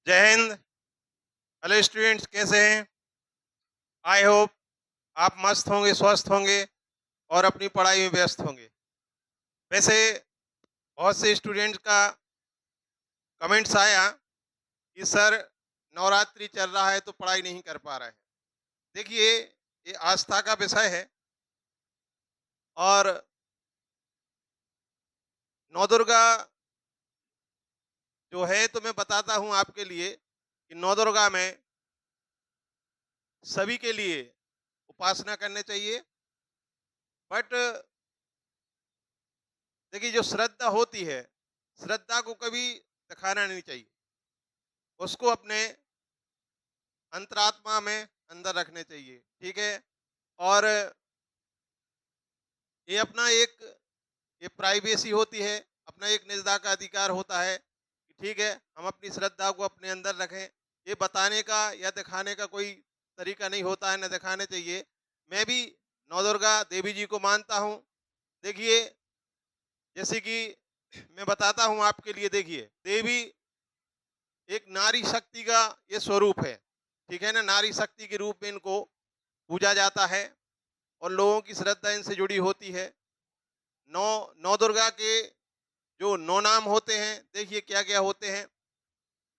जय Hind. Hello students, कैसे हैं? आई होप आप मस्त होंगे, स्वस्थ होंगे और अपनी पढ़ाई में व्यस्त होंगे। वैसे बहुत से स्टूडेंट्स का कमेंट्स आया कि सर नवरात्रि चल रहा है तो पढ़ाई नहीं कर पा रहे हैं। देखिए, ये आस्था का विषय है और नवदुर्गा जो है तो मैं बताता हूँ आपके लिए कि नवदुर्गा में सभी के लिए उपासना करने चाहिए। बट देखिए, जो श्रद्धा होती है, श्रद्धा को कभी दिखाना नहीं चाहिए, उसको अपने अंतरात्मा में अंदर रखने चाहिए। ठीक है। और ये अपना एक ये प्राइवेसी होती है, अपना एक निजता का अधिकार होता है कि ठीक है, हम अपनी श्रद्धा को अपने अंदर रखें। ये बताने का या दिखाने का कोई तरीका नहीं होता है, न दिखाने चाहिए। मैं भी नवदुर्गा देवी जी को मानता हूँ। देखिए, जैसे कि मैं बताता हूँ आपके लिए। देखिए, देवी एक नारी शक्ति का ये स्वरूप है। ठीक है ना, नारी शक्ति के रूप में इनको पूजा जाता है और लोगों की श्रद्धा इनसे जुड़ी होती है। नौ नौ दुर्गा के जो नौ नाम होते हैं, देखिए क्या क्या होते हैं।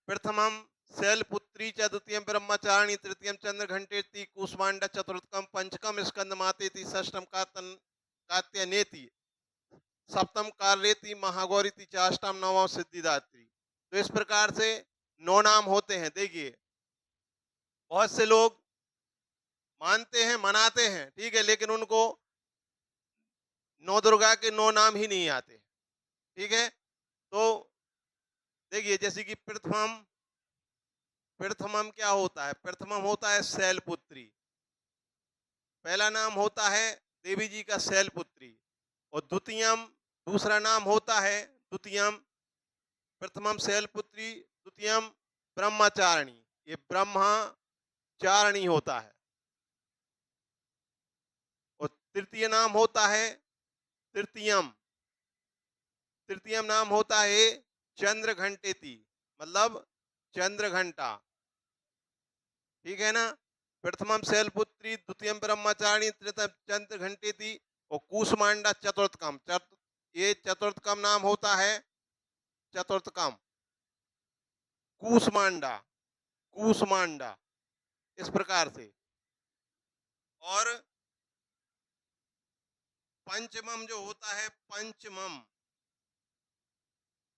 प्रथमम शैलपुत्री च, द्वितीयम ब्रह्मचारिणी, तृतीयम चंद्र घंटेति, कुष्मांडा, चतुर्थकम पंचकम स्कंद मातेति, षष्टम कात्यायनेति, सप्तम कार्यति, महागौरीति, चाष्टम नवम सिद्धिदात्री। तो इस प्रकार से नौ नाम होते हैं। देखिए, बहुत से लोग मानते हैं, मनाते हैं, ठीक है, लेकिन उनको नौ दुर्गा के नौ नाम ही नहीं आते। ठीक है। तो देखिए, जैसे कि प्रथमम प्रथमम क्या होता है? प्रथमम होता है शैलपुत्री। पहला नाम होता है देवी जी का शैलपुत्री। और द्वितीयम दूसरा नाम होता है द्वितीयम। प्रथमम शैलपुत्री, द्वितीयम ब्रह्मचारिणी। ये ब्रह्मचारिणी होता है। और तृतीय नाम होता है तृतीयम। तृतीयम नाम होता है चंद्र घंटेति, मतलब चंद्र घंटा। ठीक है ना। प्रथमम शैलपुत्री, द्वितीयम ब्रह्मचारिणी, तृतीयम चंद्र घंटेति और कूष्मांडा चतुर्थकम। ये चतुर्थकम नाम होता है चतुर्थकम, कूष्मांडा। कूष्मांडा इस प्रकार से। और पंचमम जो होता है, पंचमम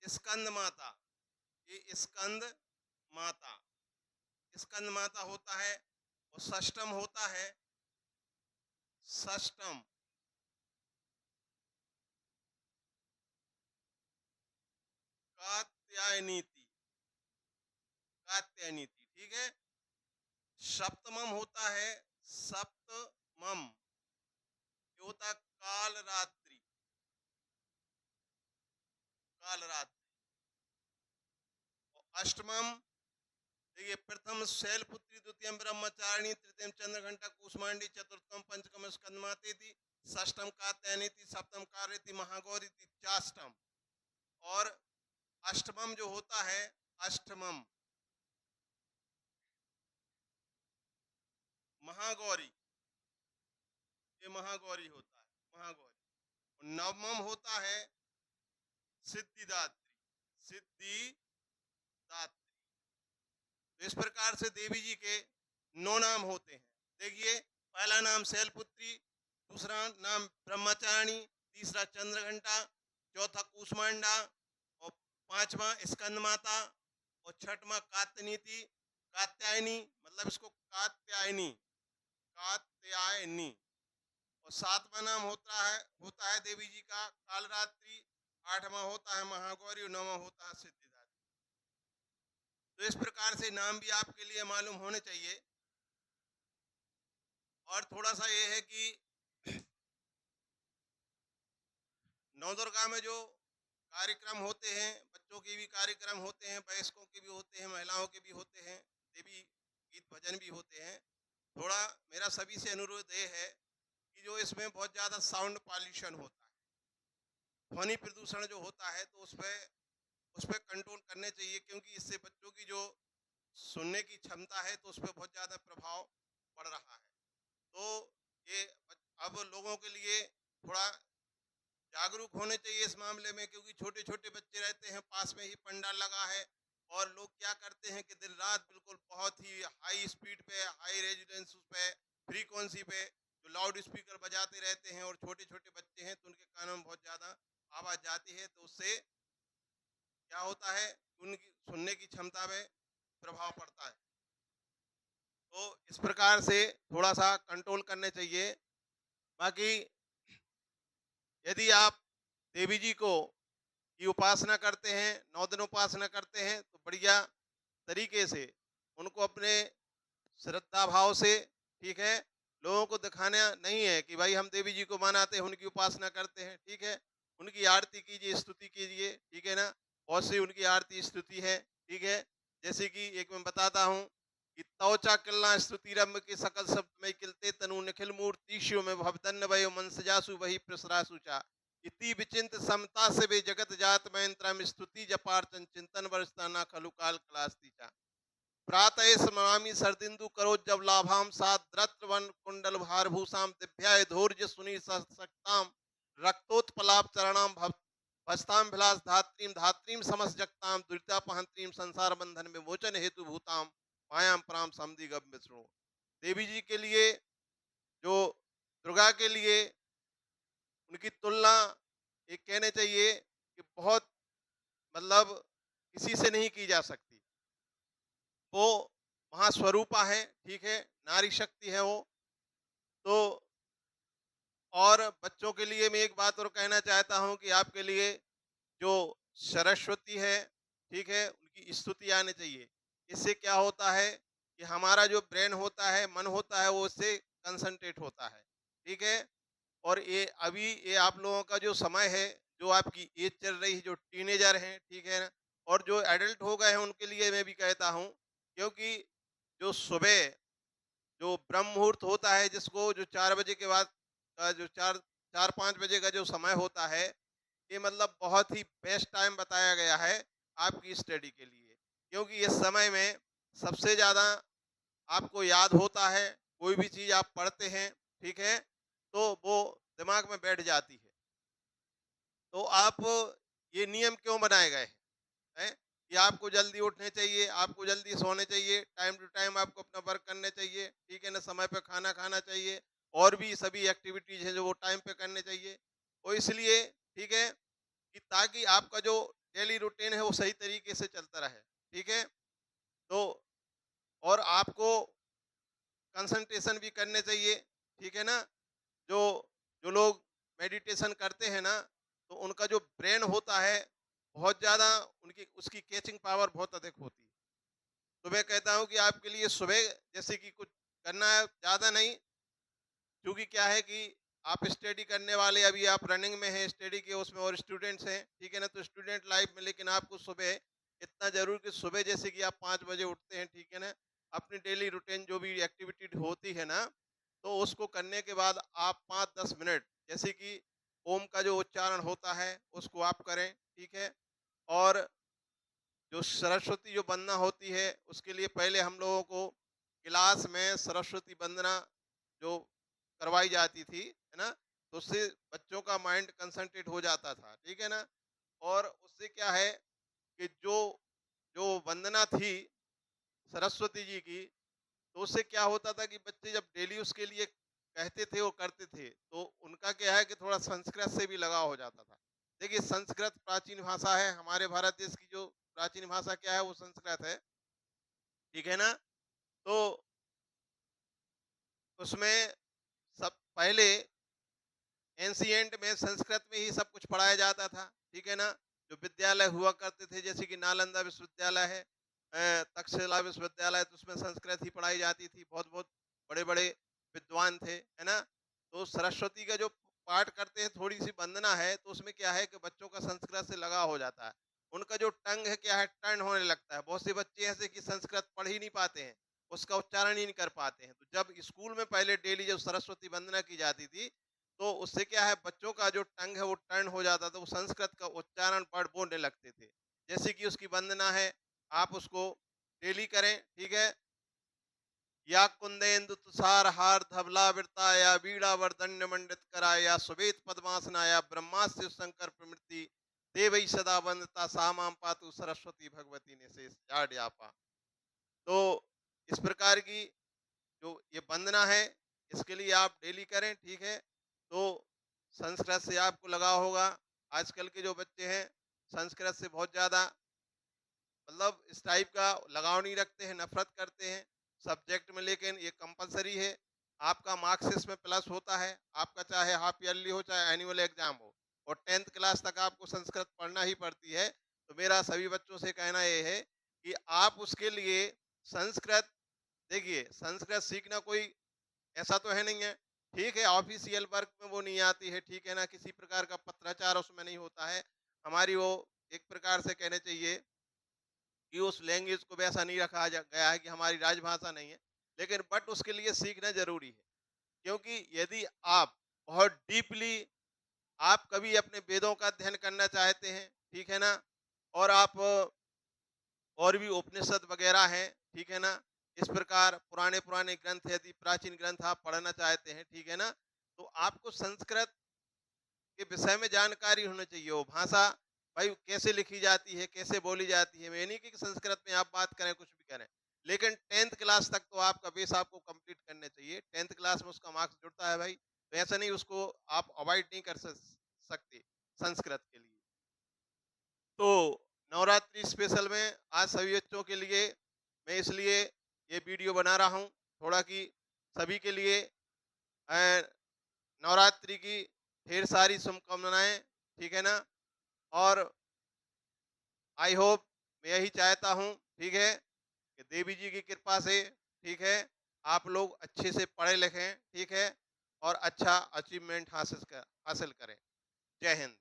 स्कंद माता। ये स्कंद माता, स्कंद माता होता है। और षष्टम होता है षष्टम कात्यायनीति। कात्यायनीति, ठीक है। सप्तमम होता है सप्तमम, ये होता है काल रात्रि। काल रात्रि। और अष्टमम, देखिए, प्रथम शैलपुत्री, द्वितीयम ब्रह्मचारिणी, तृतीयम चंद्रघंटा, कुष्मांडी, चतुर्थम पंचकम स्कंदमातेति, षष्टम कात्यायनीति, सप्तम कार्यति, महागौरीति, चाष्टम। और अष्टमम जो होता है, अष्टमम महागौरी। ये महागौरी होता है, महागौरी। नवमम होता है सिद्धिदात्री। सिद्धिदात्री। तो इस प्रकार से देवी जी के नौ नाम होते हैं। देखिए, पहला नाम शैलपुत्री, दूसरा नाम ब्रह्मचारिणी, तीसरा चंद्रघंटा, चौथा कूष्मांडा और पांचवा स्कंद माता और छठवां कात्यायनी। कात्यायनी मतलब इसको कात्यायनी, कात्यायनी। और सातवां नाम होता है देवी जी का कालरात्रि। आठवां होता है महागौरी और नौवां होता है सिद्धिदात्री। तो इस प्रकार से नाम भी आपके लिए मालूम होने चाहिए। और थोड़ा सा ये है कि नवदुर्गा में जो कार्यक्रम होते हैं, बच्चों के भी कार्यक्रम होते हैं, वयस्कों के भी होते हैं, महिलाओं के भी होते हैं, देवी गीत भजन भी होते हैं। थोड़ा मेरा सभी से अनुरोध ये है कि जो इसमें बहुत ज़्यादा साउंड पॉल्यूशन होता है, ध्वनि प्रदूषण जो होता है, तो उस पर कंट्रोल करने चाहिए, क्योंकि इससे बच्चों की जो सुनने की क्षमता है तो उस पर बहुत ज़्यादा प्रभाव पड़ रहा है। तो ये अब लोगों के लिए थोड़ा जागरूक होने चाहिए इस मामले में, क्योंकि छोटे छोटे बच्चे रहते हैं, पास में ही पंडाल लगा है, और लोग क्या करते हैं कि दिन रात बिल्कुल बहुत ही हाई स्पीड पे, हाई रेजिडेंस पे, फ्रीक्वेंसी पे जो लाउड स्पीकर बजाते रहते हैं, और छोटे छोटे बच्चे हैं तो उनके कानों में बहुत ज़्यादा आवाज़ जाती है, तो उससे क्या होता है कि उनकी सुनने की क्षमता में प्रभाव पड़ता है। तो इस प्रकार से थोड़ा सा कंट्रोल करने चाहिए। बाकी यदि आप देवी जी को की उपासना करते हैं, 9 दिन उपासना करते हैं, तो बढ़िया तरीके से उनको अपने श्रद्धा भाव से, ठीक है, लोगों को दिखाना नहीं है कि भाई हम देवी जी को मनाते हैं, उनकी उपासना करते हैं, ठीक है, उनकी आरती कीजिए, स्तुति कीजिए, ठीक है ना। बहुत सी उनकी आरती स्तुति है, ठीक है। जैसे कि एक मैं बताता हूँ कि तवचा किलना स्तुति रम के सकल शब्द में किलते तनु निखिल मूर्तिशो में भवदन्न वयो मन सजासु वही प्रसरासु चा इति विचिंत समता से वे जगत जात में त्रम स्तुति जपार्चन चिंतन वर्षता खलु काल कलास्ती चा प्रातः स्मरामि सरदिंदु करो जब लाभाम सात द्रत्रवन कुंडल भार भूषाम दिव्याय धैर्य सुनी सत्ताम रक्तोत्पलाप चरणाम भस्ताम भिलास धात्रीम धात्रीम समस जगताम दुरिता पहंत्रीम संसार बंधन में मोचन हेतु भूताम मायाम प्राम समधि गभ मिश्रो। देवी जी के लिए, जो दुर्गा के लिए, उनकी तुलना एक कहने चाहिए कि बहुत, मतलब किसी से नहीं की जा सकती। वो महास्वरूपा है, ठीक है, नारी शक्ति है वो। तो और बच्चों के लिए मैं एक बात और कहना चाहता हूं कि आपके लिए जो सरस्वती है, ठीक है, उनकी स्तुति आनी चाहिए। इससे क्या होता है कि हमारा जो ब्रेन होता है, मन होता है, वो उससे कंसंट्रेट होता है, ठीक है। और ये अभी ये आप लोगों का जो समय है, जो आपकी एज चल रही है, जो टीनेजर हैं, ठीक है ना, और जो एडल्ट हो गए हैं, उनके लिए मैं भी कहता हूँ, क्योंकि जो सुबह जो ब्रह्म मुहूर्त होता है, जिसको जो 4 बजे के बाद का जो 4-5 बजे का जो समय होता है, ये मतलब बहुत ही बेस्ट टाइम बताया गया है आपकी स्टडी के लिए, क्योंकि इस समय में सबसे ज़्यादा आपको याद होता है, कोई भी चीज़ आप पढ़ते हैं, ठीक है, तो वो दिमाग में बैठ जाती है। तो आप, ये नियम क्यों बनाए गए हैं कि आपको जल्दी उठने चाहिए, आपको जल्दी सोने चाहिए, टाइम टू टाइम आपको अपना वर्क करने चाहिए, ठीक है ना, समय पे खाना खाना चाहिए, और भी सभी एक्टिविटीज हैं जो वो टाइम पे करने चाहिए। तो इसलिए, ठीक है, कि ताकि आपका जो डेली रूटीन है वो सही तरीके से चलता रहे, ठीक है। तो और आपको कंसंट्रेशन भी करने चाहिए, ठीक है ना। जो जो लोग मेडिटेशन करते हैं ना, तो उनका जो ब्रेन होता है बहुत ज़्यादा, उनकी उसकी कैचिंग पावर बहुत अधिक होती है। तो मैं कहता हूँ कि आपके लिए सुबह जैसे कि कुछ करना है, ज़्यादा नहीं, क्योंकि क्या है कि आप स्टडी करने वाले, अभी आप रनिंग में हैं स्टडी के उसमें, और स्टूडेंट्स हैं, ठीक है ना, तो स्टूडेंट लाइफ में, लेकिन आपको सुबह इतना जरूर कि सुबह जैसे कि आप 5 बजे उठते हैं, ठीक है ना, अपनी डेली रूटीन जो भी एक्टिविटी होती है ना, तो उसको करने के बाद आप 5-10 मिनट जैसे कि ओम का जो उच्चारण होता है उसको आप करें, ठीक है। और जो सरस्वती जो वंदना होती है, उसके लिए पहले हम लोगों को क्लास में सरस्वती वंदना जो करवाई जाती थी, है ना, तो उससे बच्चों का माइंड कंसंट्रेट हो जाता था, ठीक है ना। और उससे क्या है कि जो जो वंदना थी सरस्वती जी की, तो उससे क्या होता था कि बच्चे जब डेली उसके लिए कहते थे, वो करते थे, तो उनका क्या है कि थोड़ा संस्कृत से भी लगाव हो जाता था। देखिए, संस्कृत प्राचीन भाषा है, हमारे भारत देश की जो प्राचीन भाषा क्या है, वो संस्कृत है, ठीक है ना। तो उसमें सब पहले एंशिएंट में संस्कृत में ही सब कुछ पढ़ाया जाता था, ठीक है ना। जो विद्यालय हुआ करते थे, जैसे कि नालंदा विश्वविद्यालय है, तक्षशिला विश्वविद्यालय, तो उसमें संस्कृत ही पढ़ाई जाती थी, बहुत बहुत बड़े बड़े विद्वान थे, है ना। तो सरस्वती का जो पाठ करते हैं, थोड़ी सी वंदना है, तो उसमें क्या है कि बच्चों का संस्कृत से लगाव हो जाता है, उनका जो टंग है क्या है, टर्न होने लगता है। बहुत से बच्चे ऐसे कि संस्कृत पढ़ ही नहीं पाते हैं, उसका उच्चारण ही नहीं कर पाते हैं। तो जब स्कूल में पहले डेली जब सरस्वती वंदना की जाती थी, तो उससे क्या है, बच्चों का जो टंग है वो टर्न हो जाता था, वो संस्कृत का उच्चारण पढ़ बोलने लगते थे। जैसे कि उसकी वंदना है, आप उसको डेली करें, ठीक है। या कुंदेन्दु तुषार हार धवला वृता या वीणा वर्धन्य मंडित करा या सुवेद पद्मासना या ब्रह्मास्त्र शंकर प्रमृति देवई सदा वंदता सामाम पातु सरस्वती भगवती निशेष जाड्यापा। तो इस प्रकार की जो ये वंदना है, इसके लिए आप डेली करें, ठीक है। तो संस्कृत से आपको लगा होगा, आजकल के जो बच्चे हैं संस्कृत से बहुत ज्यादा मतलब इस टाइप का लगाव नहीं रखते हैं, नफरत करते हैं सब्जेक्ट में, लेकिन ये कंपलसरी है। आपका मार्क्स इसमें प्लस होता है, आपका चाहे हाफ ईयरली हो चाहे एनुअल एग्जाम हो, और 10th क्लास तक आपको संस्कृत पढ़ना ही पड़ती है। तो मेरा सभी बच्चों से कहना ये है कि आप उसके लिए संस्कृत, देखिए संस्कृत सीखना कोई ऐसा तो है नहीं है, ठीक है, ऑफिशियल वर्क में वो नहीं आती है, ठीक है ना, किसी प्रकार का पत्राचार उसमें नहीं होता है हमारी, वो एक प्रकार से कहने चाहिए कि उस लैंग्वेज को वैसा नहीं रखा गया है कि हमारी राजभाषा नहीं है, लेकिन बट उसके लिए सीखना जरूरी है। क्योंकि यदि आप बहुत डीपली आप कभी अपने वेदों का अध्ययन करना चाहते हैं, ठीक है ना, और आप और भी उपनिषद वगैरह हैं, ठीक है ना, इस प्रकार पुराने पुराने ग्रंथ यदि प्राचीन ग्रंथ आप पढ़ना चाहते हैं, ठीक है ना, तो आपको संस्कृत के विषय में जानकारी होनी चाहिए। वो भाषा भाई कैसे लिखी जाती है, कैसे बोली जाती है, मैं नहीं कि संस्कृत में आप बात करें कुछ भी करें, लेकिन 10th क्लास तक तो आपका बेस आपको कंप्लीट करने चाहिए। 10th क्लास में उसका मार्क्स जुड़ता है भाई, तो ऐसा नहीं उसको आप अवॉइड नहीं कर सकते संस्कृत के लिए। तो नवरात्रि स्पेशल में आज सभी बच्चों के लिए मैं इसलिए ये वीडियो बना रहा हूँ, थोड़ा कि सभी के लिए नवरात्रि की ढेर सारी शुभकामनाएं, ठीक है ना। और आई होप, मैं यही चाहता हूँ, ठीक है, कि देवी जी की कृपा से, ठीक है, आप लोग अच्छे से पढ़े लिखें, ठीक है, और अच्छा अचीवमेंट हासिल करें। जय हिंद।